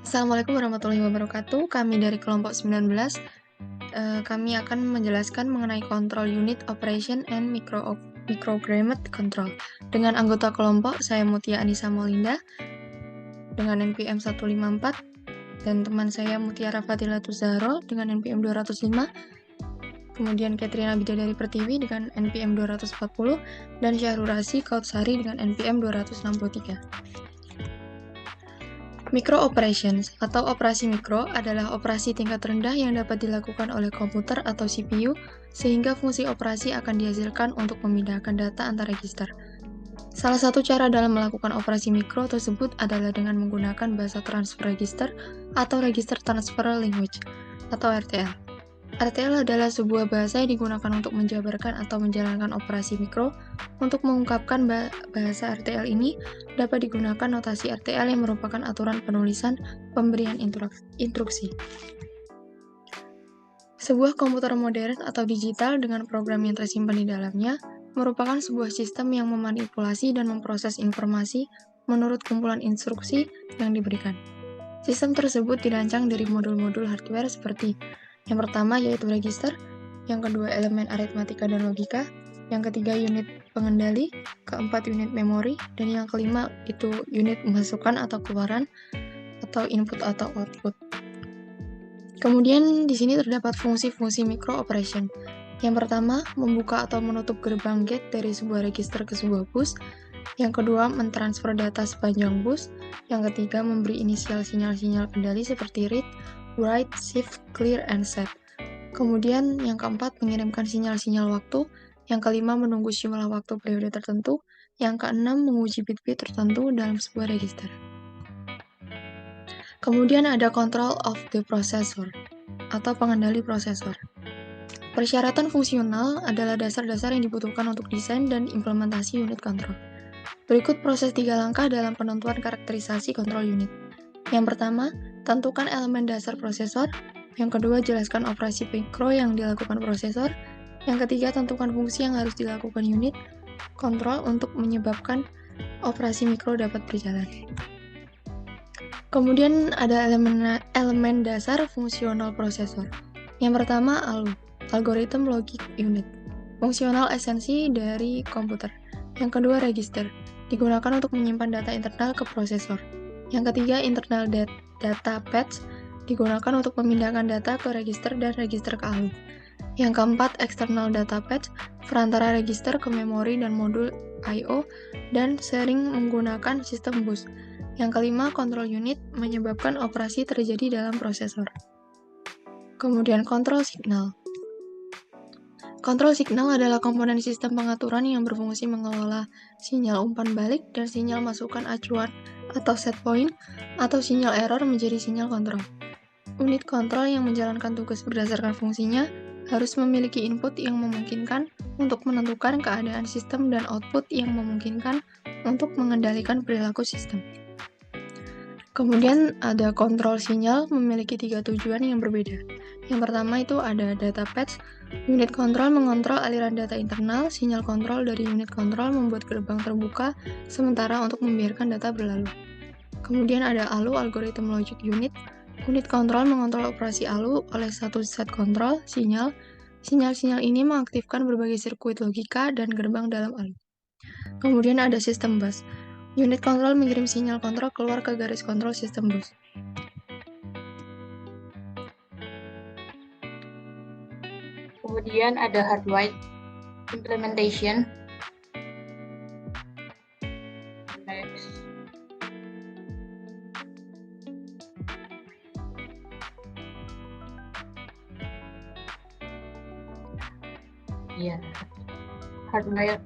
Assalamualaikum warahmatullahi wabarakatuh. Kami dari kelompok 19, kami akan menjelaskan mengenai kontrol unit operation and microclimate control. Dengan anggota kelompok, saya Mutia Anissa Molinda dengan NPM 154 dan teman saya Mutiara Fadilatus Zahro dengan NPM 205, kemudian Katrina Bidadari Pertiwi dengan NPM 240 dan Syahrurasi Kautsari dengan NPM 263. Micro operations atau operasi mikro adalah operasi tingkat rendah yang dapat dilakukan oleh komputer atau CPU sehingga fungsi operasi akan dihasilkan untuk memindahkan data antar register. Salah satu cara dalam melakukan operasi mikro tersebut adalah dengan menggunakan bahasa transfer register atau register transfer language atau RTL. RTL adalah sebuah bahasa yang digunakan untuk menjabarkan atau menjalankan operasi mikro. Untuk mengungkapkan bahasa RTL ini, dapat digunakan notasi RTL yang merupakan aturan penulisan pemberian instruksi. Sebuah komputer modern atau digital dengan program yang tersimpan di dalamnya merupakan sebuah sistem yang memanipulasi dan memproses informasi menurut kumpulan instruksi yang diberikan. Sistem tersebut dirancang dari modul-modul hardware seperti yang pertama yaitu register, yang kedua elemen aritmatika dan logika, yang ketiga unit pengendali, keempat unit memori, dan yang kelima itu unit masukan atau keluaran, atau input atau output. Kemudian di sini terdapat fungsi-fungsi micro operation. Yang pertama, membuka atau menutup gerbang gate dari sebuah register ke sebuah bus. Yang kedua, mentransfer data sepanjang bus. Yang ketiga, memberi inisial sinyal-sinyal kendali seperti read, write, shift, clear, and set. Kemudian yang keempat, mengirimkan sinyal-sinyal waktu. Yang kelima, menunggu jumlah waktu periode tertentu. Yang keenam, menguji bit-bit tertentu dalam sebuah register. Kemudian ada control of the processor atau pengendali prosesor. Persyaratan fungsional adalah dasar-dasar yang dibutuhkan untuk desain dan implementasi unit kontrol. Berikut proses 3 langkah dalam penentuan karakterisasi kontrol unit. Yang pertama, tentukan elemen dasar prosesor. Yang kedua, jelaskan operasi mikro yang dilakukan prosesor. Yang ketiga, tentukan fungsi yang harus dilakukan unit kontrol untuk menyebabkan operasi mikro dapat berjalan. Kemudian ada elemen dasar fungsional prosesor. Yang pertama, ALU, Algorithm Logic Unit, fungsional esensi dari komputer. Yang kedua, register, digunakan untuk menyimpan data internal ke prosesor. Yang ketiga, internal data patch, digunakan untuk memindahkan data ke register dan register ke ALU. Yang keempat, external data patch, perantara register ke memori dan modul I/O, dan sering menggunakan sistem bus. Yang kelima, kontrol unit, menyebabkan operasi terjadi dalam prosesor. Kemudian kontrol signal. Kontrol signal adalah komponen sistem pengaturan yang berfungsi mengelola sinyal umpan balik dan sinyal masukan acuan atau set point atau sinyal error menjadi sinyal kontrol. Unit kontrol yang menjalankan tugas berdasarkan fungsinya harus memiliki input yang memungkinkan untuk menentukan keadaan sistem dan output yang memungkinkan untuk mengendalikan perilaku sistem. Kemudian ada kontrol sinyal memiliki 3 tujuan yang berbeda. Yang pertama itu ada data patch. Unit kontrol mengontrol aliran data internal. Sinyal kontrol dari unit kontrol membuat gerbang terbuka sementara untuk membiarkan data berlalu. Kemudian ada ALU, Algorithm Logic Unit. Unit kontrol mengontrol operasi ALU oleh satu set kontrol sinyal. Sinyal-sinyal ini mengaktifkan berbagai sirkuit logika dan gerbang dalam ALU. Kemudian ada sistem bus. Unit kontrol mengirim sinyal kontrol keluar ke garis kontrol sistem bus. Kemudian ada hardware implementation. Next. Ya, hardware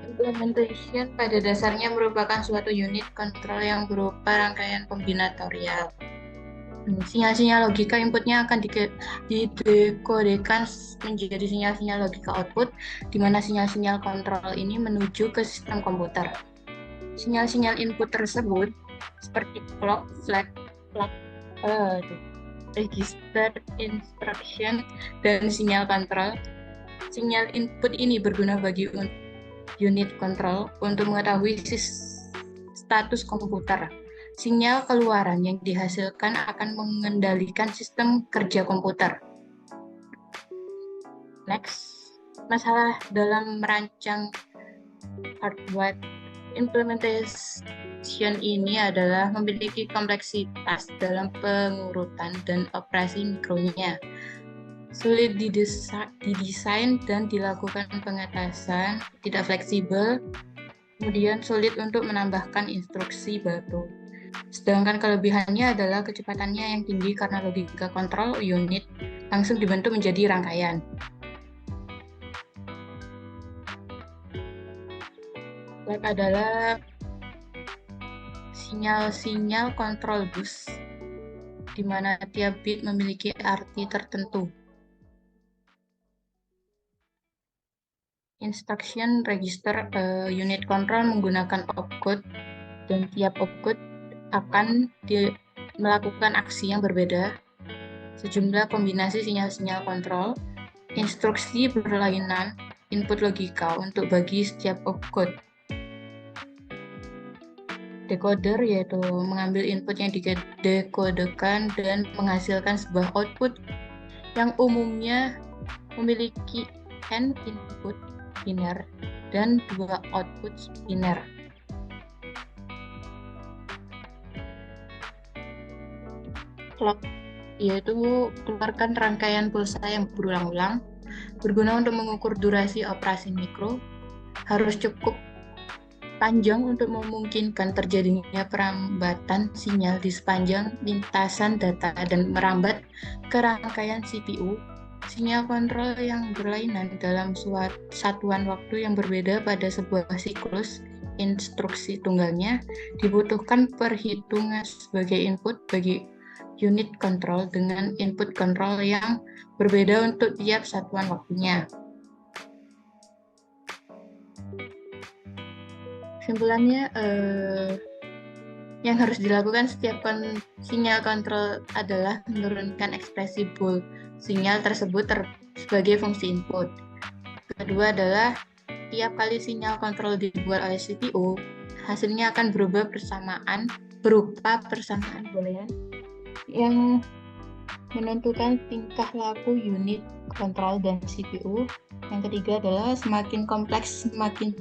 implementation pada dasarnya merupakan suatu unit kontrol yang berupa rangkaian kombinatorial. Sinyal-sinyal logika inputnya akan didekodekan menjadi sinyal-sinyal logika output, di mana sinyal-sinyal kontrol ini menuju ke sistem komputer. Sinyal-sinyal input tersebut seperti clock, flag, register, instruction, dan sinyal kontrol. Sinyal input ini berguna bagi unit kontrol untuk mengetahui status komputer. Sinyal keluaran yang dihasilkan akan mengendalikan sistem kerja komputer. Next, masalah dalam merancang hardware implementation ini adalah memiliki kompleksitas dalam pengurutan dan operasi mikronya. Sulit didesain dan dilakukan pengatasan, tidak fleksibel, kemudian sulit untuk menambahkan instruksi baru. Sedangkan kelebihannya adalah kecepatannya yang tinggi karena logika kontrol unit langsung dibentuk menjadi rangkaian. Adalah sinyal-sinyal kontrol bus, di mana tiap bit memiliki arti tertentu. Instruction register unit control menggunakan opcode, dan tiap opcode akan melakukan aksi yang berbeda. Sejumlah kombinasi sinyal-sinyal kontrol, instruksi berlainan, input logika untuk bagi setiap opcode. Decoder yaitu mengambil input yang didekodekan dan menghasilkan sebuah output yang umumnya memiliki n input biner dan 2 output biner. Clock yaitu keluarkan rangkaian pulsa yang berulang-ulang, berguna untuk mengukur durasi operasi mikro, harus cukup panjang untuk memungkinkan terjadinya perambatan sinyal di sepanjang lintasan data dan merambat ke rangkaian CPU. Sinyal kontrol yang berlainan dalam satuan waktu yang berbeda pada sebuah siklus instruksi tunggalnya dibutuhkan perhitungan sebagai input bagi unit kontrol dengan input kontrol yang berbeda untuk tiap satuan waktunya. Kesimpulannya, yang harus dilakukan setiap sinyal kontrol adalah menurunkan ekspresi bool sinyal tersebut sebagai fungsi input. Kedua adalah tiap kali sinyal kontrol dibuat oleh CPU, hasilnya akan berupa persamaan boolean yang menentukan tingkah laku unit kontrol dan CPU. Yang ketiga adalah semakin kompleks, semakin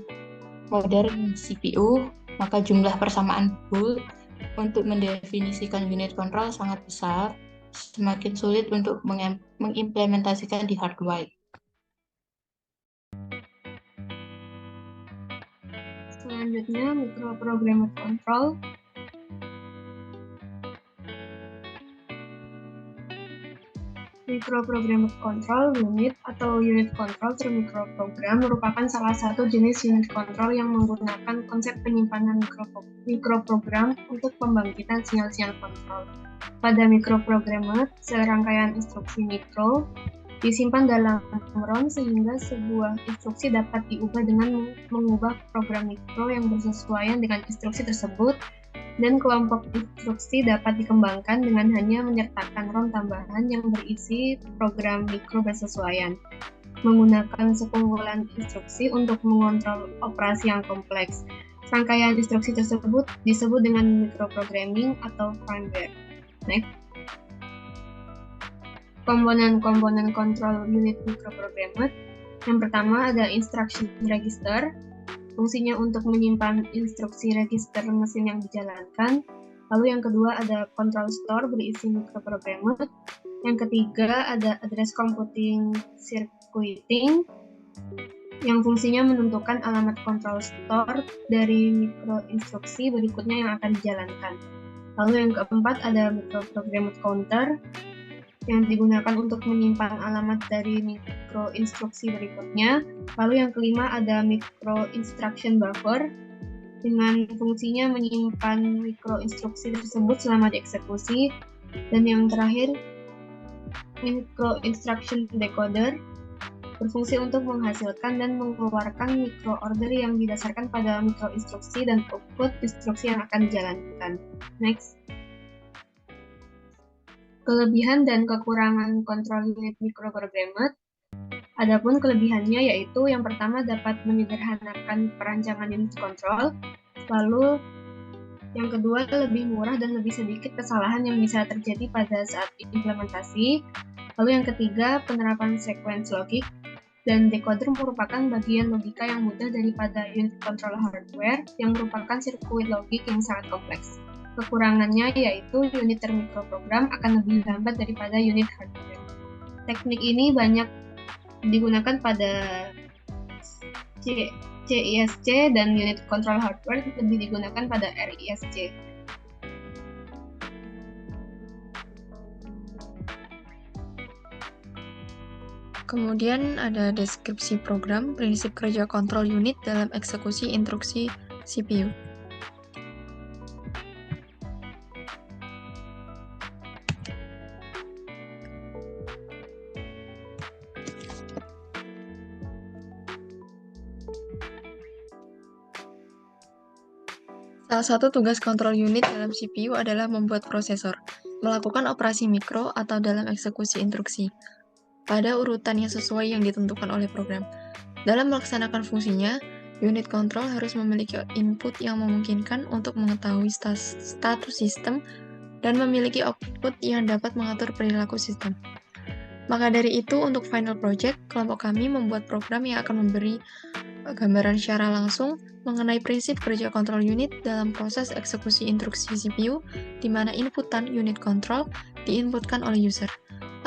modern CPU, maka jumlah persamaan bool untuk mendefinisikan unit kontrol sangat besar, semakin sulit untuk mengimplementasikan di hardware. Selanjutnya, microprogrammed control. Microprogrammed control unit atau unit control through microprogram merupakan salah satu jenis unit control yang menggunakan konsep penyimpanan mikroprogram untuk pembangkitan sinyal-sinyal kontrol. Pada microprogrammed, serangkaian instruksi mikro disimpan dalam ROM sehingga sebuah instruksi dapat diubah dengan mengubah program mikro yang bersesuaian dengan instruksi tersebut, dan kelompok instruksi dapat dikembangkan dengan hanya menyertakan ROM tambahan yang berisi program mikro bersesuaian, menggunakan sekumpulan instruksi untuk mengontrol operasi yang kompleks. Rangkaian instruksi tersebut disebut dengan microprogramming atau firmware. Next. Komponen-komponen kontrol unit microprogrammed. Yang pertama ada instruction register. Fungsinya untuk menyimpan instruksi register mesin yang dijalankan. Lalu yang kedua ada control store berisi microprogrammed. Yang ketiga ada address computing circuiting, yang fungsinya menentukan alamat control store dari mikroinstruksi berikutnya yang akan dijalankan. Lalu yang keempat ada microprogrammed counter, yang digunakan untuk menyimpan alamat dari mikroinstruksi berikutnya. Lalu yang kelima ada micro instruction buffer, dengan fungsinya menyimpan mikroinstruksi tersebut selama dieksekusi. Dan yang terakhir, micro instruction decoder, berfungsi untuk menghasilkan dan mengeluarkan micro order yang didasarkan pada mikroinstruksi dan output instruksi yang akan dijalankan. Next. Kelebihan dan kekurangan kontrol unit microprogrammed. Adapun kelebihannya yaitu yang pertama dapat menyederhanakan perancangan unit kontrol, lalu Yang kedua, lebih murah dan lebih sedikit kesalahan yang bisa terjadi pada saat implementasi. Lalu yang ketiga, penerapan sequence logik dan decoder merupakan bagian logika yang mudah daripada unit control hardware yang merupakan sirkuit logik yang sangat kompleks. Kekurangannya yaitu unit termikroprogram akan lebih lambat daripada unit hardware. Teknik ini banyak digunakan pada CISC dan unit control hardware lebih digunakan pada RISC. Kemudian ada deskripsi program, prinsip kerja kontrol unit dalam eksekusi instruksi CPU. Salah satu tugas kontrol unit dalam CPU adalah membuat prosesor, melakukan operasi mikro atau dalam eksekusi instruksi, pada urutan yang sesuai yang ditentukan oleh program. Dalam melaksanakan fungsinya, unit control harus memiliki input yang memungkinkan untuk mengetahui status sistem dan memiliki output yang dapat mengatur perilaku sistem. Maka dari itu, untuk final project, kelompok kami membuat program yang akan memberi gambaran secara langsung mengenai prinsip kerja kontrol unit dalam proses eksekusi instruksi CPU, di mana inputan unit control diinputkan oleh user.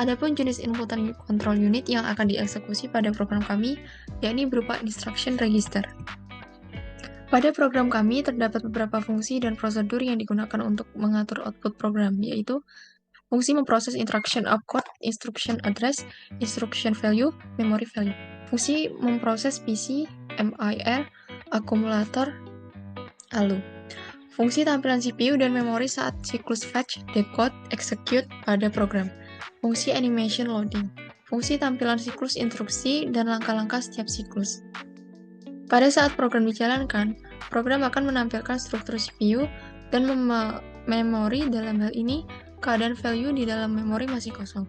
Adapun jenis inputan control unit yang akan dieksekusi pada program kami, yakni berupa instruction register. Pada program kami terdapat beberapa fungsi dan prosedur yang digunakan untuk mengatur output program, yaitu fungsi memproses instruction opcode, instruction address, instruction value, memory value. Fungsi memproses PC, MIR, akumulator, ALU. Fungsi tampilan CPU dan memori saat siklus fetch, decode, execute pada program. Fungsi animation loading. Fungsi tampilan siklus instruksi dan langkah-langkah setiap siklus. Pada saat program dijalankan, program akan menampilkan struktur CPU dan memori. Dalam hal ini, keadaan value di dalam memori masih kosong.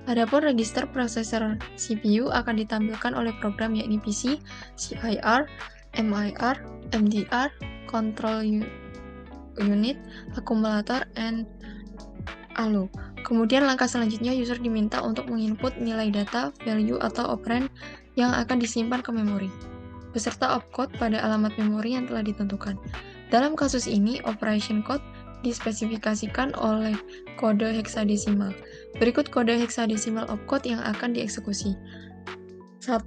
Adapun register prosesor CPU akan ditampilkan oleh program yakni PC, CIR, MIR, MDR, control unit, akumulator, and ALU. Kemudian langkah selanjutnya user diminta untuk menginput nilai data, value, atau operand yang akan disimpan ke memori, beserta opcode pada alamat memori yang telah ditentukan. Dalam kasus ini, operation code dispesifikasikan oleh kode heksadesimal. Berikut kode heksadesimal opcode yang akan dieksekusi. 1.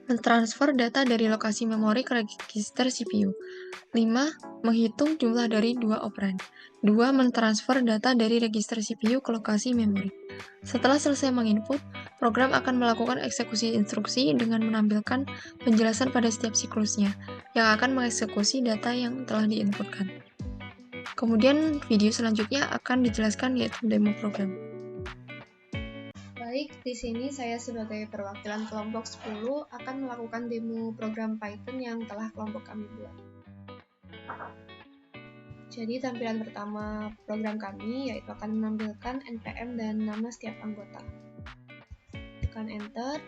Mentransfer data dari lokasi memori ke register CPU. 5. Menghitung jumlah dari 2 operand. 2. Mentransfer data dari register CPU ke lokasi memori. Setelah selesai menginput, program akan melakukan eksekusi instruksi dengan menampilkan penjelasan pada setiap siklusnya, yang akan mengeksekusi data yang telah diinputkan. Kemudian video selanjutnya akan dijelaskan yaitu demo program. Baik, di sini saya sebagai perwakilan kelompok 10 akan melakukan demo program Python yang telah kelompok kami buat. Jadi tampilan pertama program kami yaitu akan menampilkan npm dan nama setiap anggota. Tekan enter.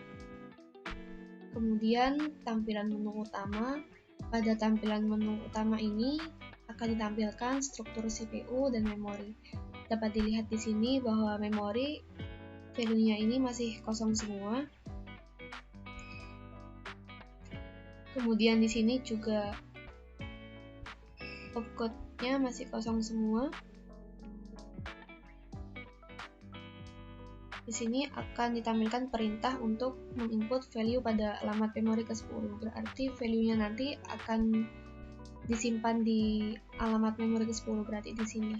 Kemudian tampilan menu utama. Pada tampilan menu utama ini akan ditampilkan struktur CPU dan memori. Dapat dilihat di sini bahwa memori value-nya ini masih kosong semua. Kemudian di sini juga opcode-nya masih kosong semua. Di sini akan ditampilkan perintah untuk menginput value pada alamat memori ke-10. Berarti value-nya nanti akan disimpan di alamat memori ke-10, berarti di sini.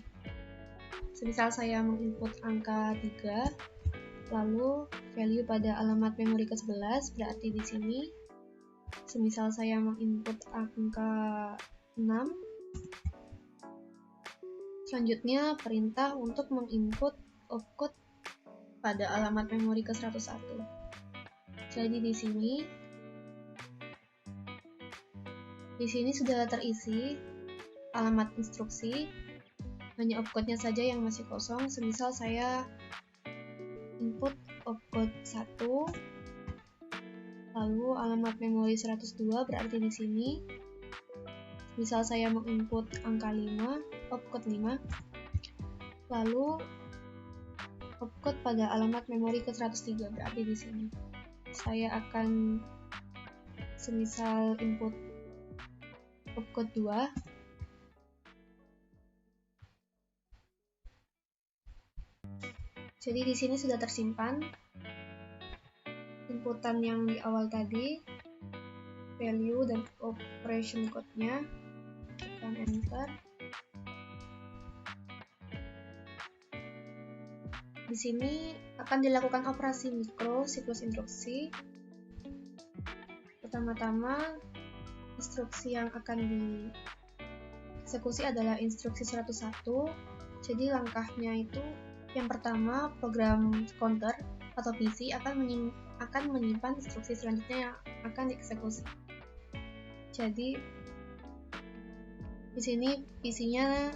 Semisal saya menginput angka 3, lalu value pada alamat memori ke-11, berarti di sini. Semisal saya menginput angka 6, selanjutnya perintah untuk menginput opcode pada alamat memori ke-101. Jadi di sini sudah terisi alamat instruksi, hanya opcode-nya saja yang masih kosong. Semisal saya input opcode 1, lalu alamat memori 102, berarti di sini. Misal saya menginput angka 5, opcode 5, lalu opcode pada alamat memori ke 103, berarti di sini saya akan semisal input opcode 2, jadi di sini sudah tersimpan inputan yang di awal tadi, value dan operation code-nya. Tekan enter. Di sini akan dilakukan operasi mikro siklus instruksi. Pertama-tama, instruksi yang akan dieksekusi adalah instruksi 101. Jadi langkahnya itu yang pertama, program counter atau PC akan menyimpan instruksi selanjutnya yang akan dieksekusi. Jadi di sini PC-nya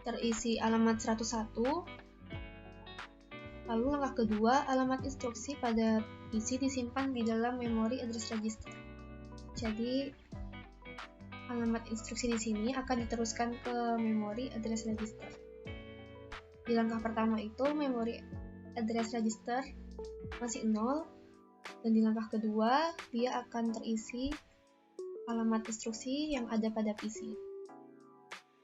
terisi alamat 101. Lalu langkah kedua, alamat instruksi pada PC disimpan di dalam memory address register. Jadi alamat instruksi di sini akan diteruskan ke memory address register. Di langkah pertama itu memory address register masih 0, dan di langkah kedua dia akan terisi alamat instruksi yang ada pada PC.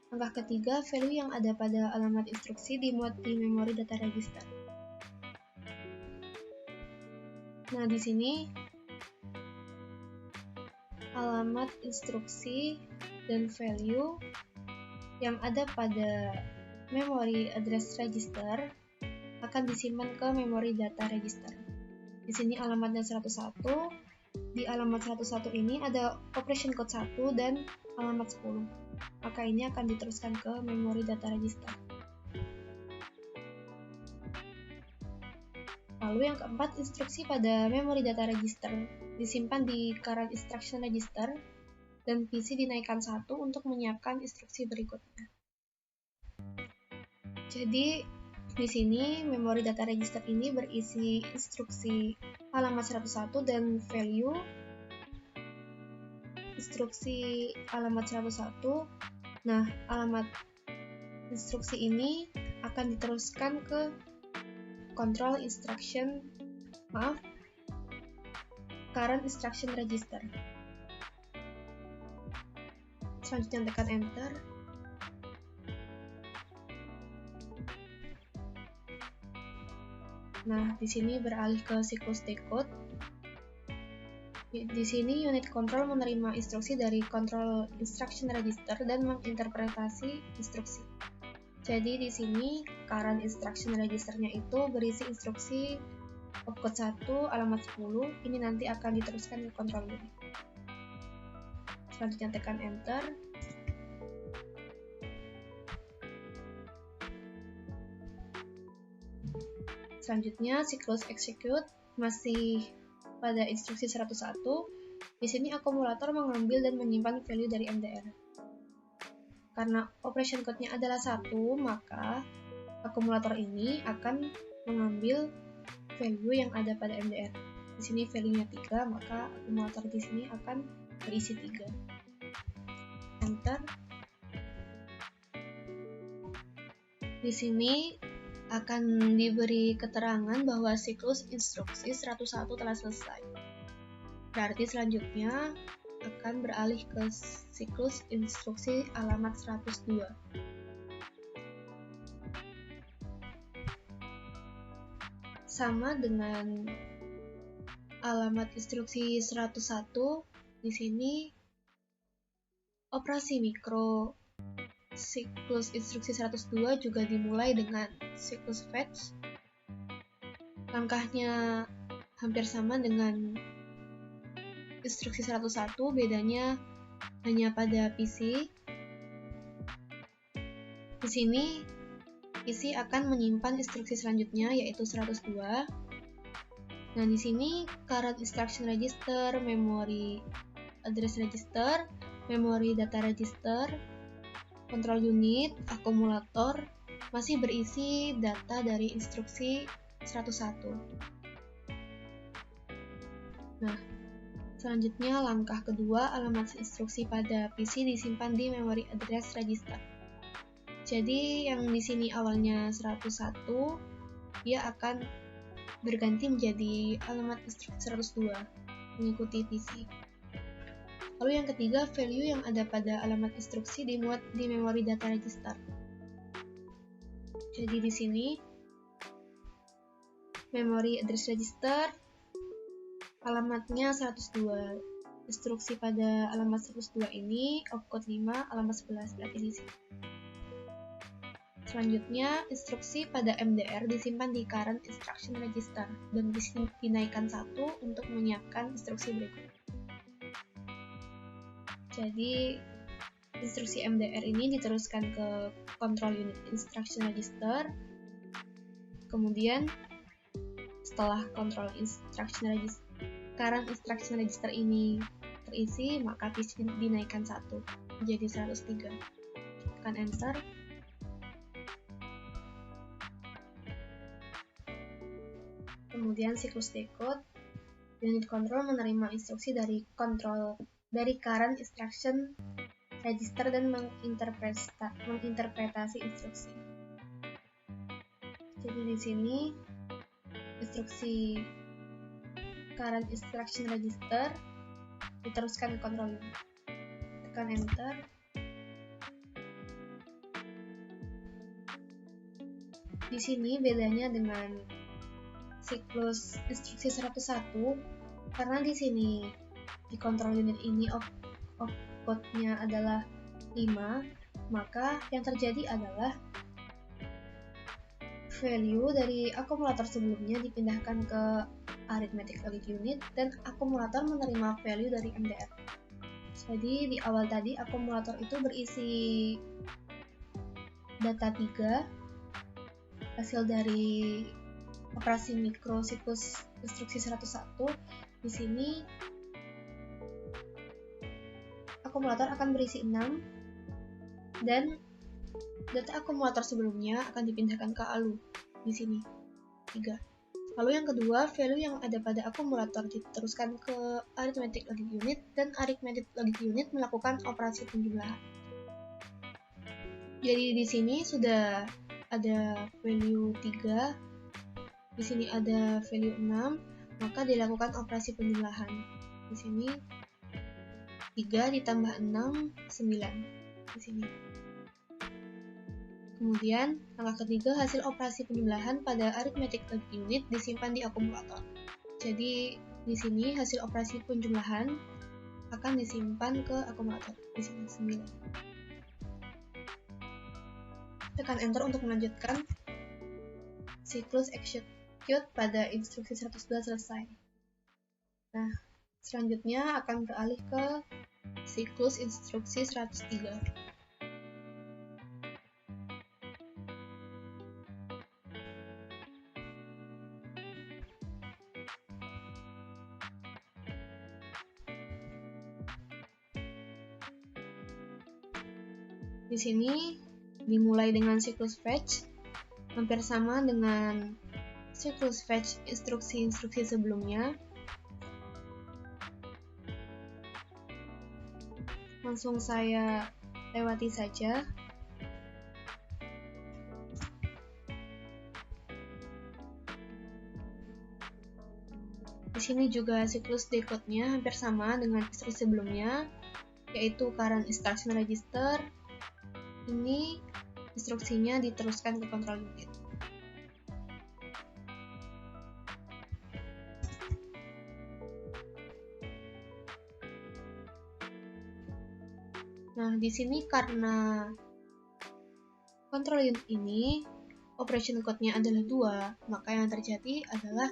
Langkah ketiga, value yang ada pada alamat instruksi dimuat di memory data register. Nah, di sini alamat instruksi dan value yang ada pada memory address register akan disimpan ke memory data register. Di sini alamatnya 101. Di alamat 101 ini ada operation code 1 dan alamat 10. Maka ini akan diteruskan ke memory data register. Lalu yang keempat, instruksi pada memory data register disimpan di current instruction register dan PC dinaikkan 1 untuk menyiapkan instruksi berikutnya. Jadi di sini memori data register ini berisi instruksi alamat 101 dan value instruksi alamat 101. Nah, alamat instruksi ini akan diteruskan ke current instruction register. Selanjutnya tekan enter. Nah, di sini beralih ke siklus decode. Di sini unit control menerima instruksi dari control instruction register dan menginterpretasi instruksi. Jadi di sini current instruction registernya itu berisi instruksi opcode 1 alamat 10. Ini nanti akan diteruskan ke control unit. Selanjutnya tekan enter. Selanjutnya siklus execute masih pada instruksi 101. Di sini akumulator mengambil dan menyimpan value dari MDR. Karena operation code-nya adalah 1, maka akumulator ini akan mengambil value yang ada pada MDR. Di sini value-nya 3, maka akumulator di sini akan berisi 3. Enter. Di sini akan diberi keterangan bahwa siklus instruksi 101 telah selesai. Berarti selanjutnya akan beralih ke siklus instruksi alamat 102. Sama dengan alamat instruksi 101, di sini operasi mikro siklus instruksi 102 juga dimulai dengan siklus fetch. Langkahnya hampir sama dengan instruksi 101, bedanya hanya pada PC. Di sini PC akan menyimpan instruksi selanjutnya yaitu 102. Nah, di sini current instruction register, memory address register, memory data register, control unit, akumulator masih berisi data dari instruksi 101. Nah, Selanjutnya, langkah kedua, alamat instruksi pada PC disimpan di memory address register. Jadi, yang di sini awalnya 101, dia akan berganti menjadi alamat instruksi 102, mengikuti PC. Lalu yang ketiga, value yang ada pada alamat instruksi dimuat di memory data register. Jadi di sini, memory address register, alamatnya 102. Instruksi pada alamat 102 ini, opcode 5, alamat 11, berarti di sini. Selanjutnya, instruksi pada MDR disimpan di current instruction register dan dinaikkan 1 untuk menyiapkan instruksi berikut. Jadi, instruksi MDR ini diteruskan ke control unit instruction register. Kemudian, setelah current instruction register ini terisi, maka PC dinaikkan 1 menjadi 103. Tekan enter. Kemudian siklus decode, unit control menerima instruksi dari current instruction register dan menginterpretasi instruksi. Jadi di sini instruksi current instruction register diteruskan ke control unit. Tekan enter. Di sini bedanya dengan siklus instruksi 101 karena di sini di control unit ini opcode-nya adalah 5, maka yang terjadi adalah value dari akumulator sebelumnya dipindahkan ke arithmetic logic unit dan akumulator menerima value dari MDR. Jadi di awal tadi akumulator itu berisi data 3 hasil dari operasi mikro siklus instruksi 101. Di sini akumulator akan berisi 6 dan data akumulator sebelumnya akan dipindahkan ke ALU di sini 3. Lalu yang kedua, value yang ada pada akumulator diteruskan ke arithmetic logic unit dan arithmetic logic unit melakukan operasi penjumlahan. Jadi di sini sudah ada value 3. Di sini ada value 6, maka dilakukan operasi penjumlahan. Di sini 3 ditambah 6, 9. Di sini. Kemudian, langkah ketiga, hasil operasi penjumlahan pada arithmetic logic unit disimpan di akumulator. Jadi, di sini hasil operasi penjumlahan akan disimpan ke akumulator. Di sini 9. Tekan enter untuk melanjutkan siklus execute pada instruksi 102 selesai. Nah, selanjutnya akan beralih ke siklus instruksi 103. Di sini dimulai dengan siklus fetch, hampir sama dengan siklus fetch instruksi-instruksi sebelumnya. Langsung saya lewati saja. Di sini juga siklus decode-nya hampir sama dengan instruksi sebelumnya, yaitu current instruction register. Ini instruksinya diteruskan ke control unit. Nah, di sini karena control unit ini operation code-nya adalah 2, maka yang terjadi adalah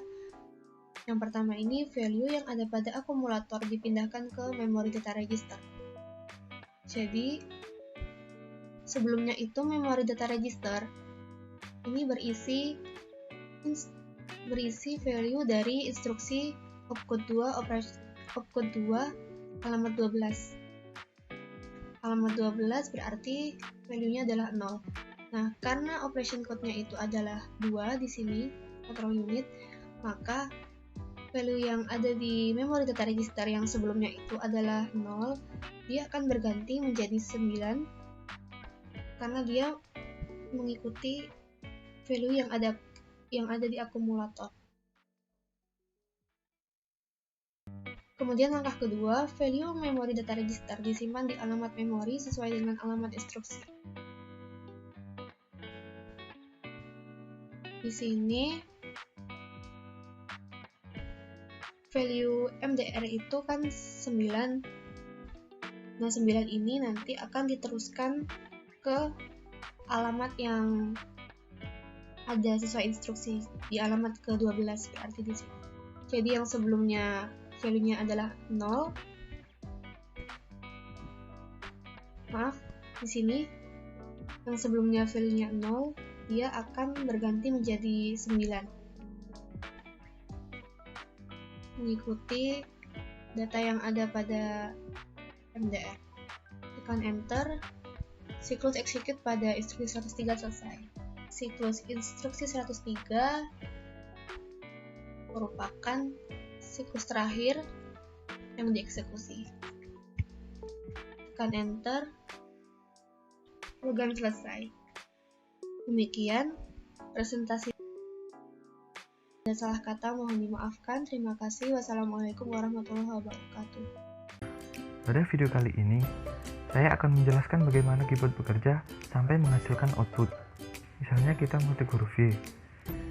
yang pertama ini value yang ada pada akumulator dipindahkan ke memory data register. Jadi, sebelumnya itu memory data register ini berisi value dari instruksi opcode 2 alamat 12. Alamat 12 berarti value-nya adalah 0. Nah, karena operation code-nya itu adalah 2 di sini, control unit, maka value yang ada di memori data register yang sebelumnya itu adalah 0, dia akan berganti menjadi 9 karena dia mengikuti value yang ada di akumulator. Kemudian langkah kedua, value memori data register disimpan di alamat memori sesuai dengan alamat instruksi. Di sini value MDR itu kan 9. Nah, 9 ini nanti akan diteruskan ke alamat yang ada sesuai instruksi di alamat ke-12 berarti di sini. Jadi yang sebelumnya value-nya adalah 0. Maaf, di sini yang sebelumnya value-nya 0, dia akan berganti menjadi 9. Mengikuti data yang ada pada MDR. Tekan enter. Siklus execute pada instruksi 103 selesai. Siklus instruksi 103 merupakan siklus terakhir yang dieksekusi. Tekan enter. Program selesai. Demikian presentasi. Ada salah kata mohon dimaafkan. Terima kasih. Wassalamualaikum warahmatullahi wabarakatuh. Pada video kali ini, saya akan menjelaskan bagaimana keyboard bekerja sampai menghasilkan output. Misalnya kita mengetik huruf Y.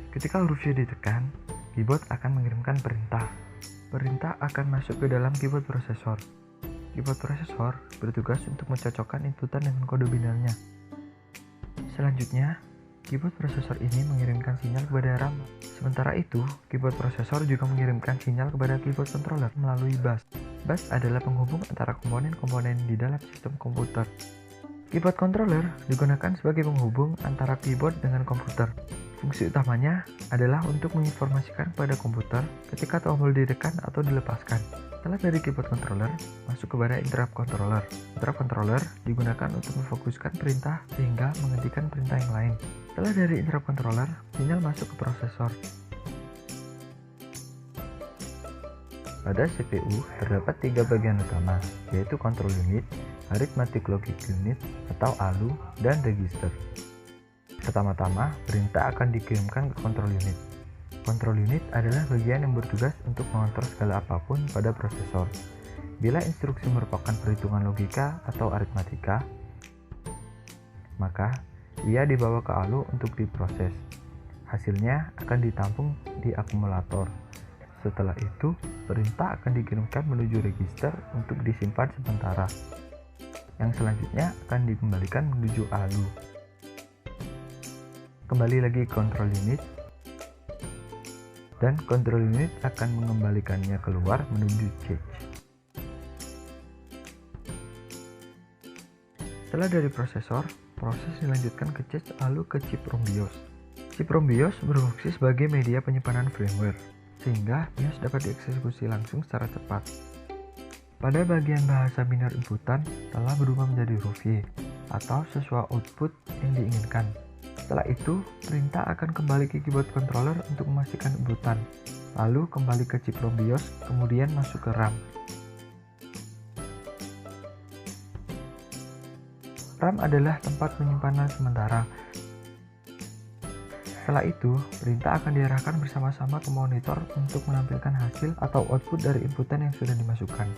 Ketika huruf Y ditekan, keyboard akan mengirimkan perintah. Perintah akan masuk ke dalam keyboard prosesor. Keyboard prosesor bertugas untuk mencocokkan inputan dengan kode binarnya. Selanjutnya, keyboard prosesor ini mengirimkan sinyal kepada RAM. Sementara itu, keyboard prosesor juga mengirimkan sinyal kepada keyboard controller melalui bus. Bus adalah penghubung antara komponen-komponen di dalam sistem komputer. Keyboard controller digunakan sebagai penghubung antara keyboard dengan komputer. Fungsi utamanya adalah untuk menginformasikan kepada komputer ketika tombol ditekan atau dilepaskan. Setelah dari keyboard controller, masuk kepada interrupt controller. Interrupt controller digunakan untuk memfokuskan perintah sehingga menghentikan perintah yang lain. Setelah dari interrupt controller, sinyal masuk ke prosesor. Pada CPU terdapat 3 bagian utama, yaitu control unit, arithmetic logic unit atau ALU, dan register. Pertama-tama, perintah akan dikirimkan ke control unit. Control unit adalah bagian yang bertugas untuk mengontrol segala apapun pada prosesor. Bila instruksi merupakan perhitungan logika atau aritmatika, maka ia dibawa ke ALU untuk diproses. Hasilnya akan ditampung di akumulator. Setelah itu, perintah akan dikirimkan menuju register untuk disimpan sementara. Yang selanjutnya akan dikembalikan menuju ALU. Kembali lagi ke control unit, dan control unit akan mengembalikannya keluar menuju cache. Setelah dari prosesor, proses dilanjutkan ke cache ALU ke chip ROM BIOS. Chip ROM BIOS berfungsi sebagai media penyimpanan firmware, sehingga BIOS dapat dieksekusi langsung secara cepat. Pada bagian bahasa binar inputan telah berubah menjadi huruf Y, atau sesuai output yang diinginkan. Setelah itu, perintah akan kembali ke keyboard controller untuk memastikan inputan, lalu kembali ke chip ROM BIOS, kemudian masuk ke RAM. RAM adalah tempat penyimpanan sementara. Setelah itu, perintah akan diarahkan bersama-sama ke monitor untuk menampilkan hasil atau output dari inputan yang sudah dimasukkan.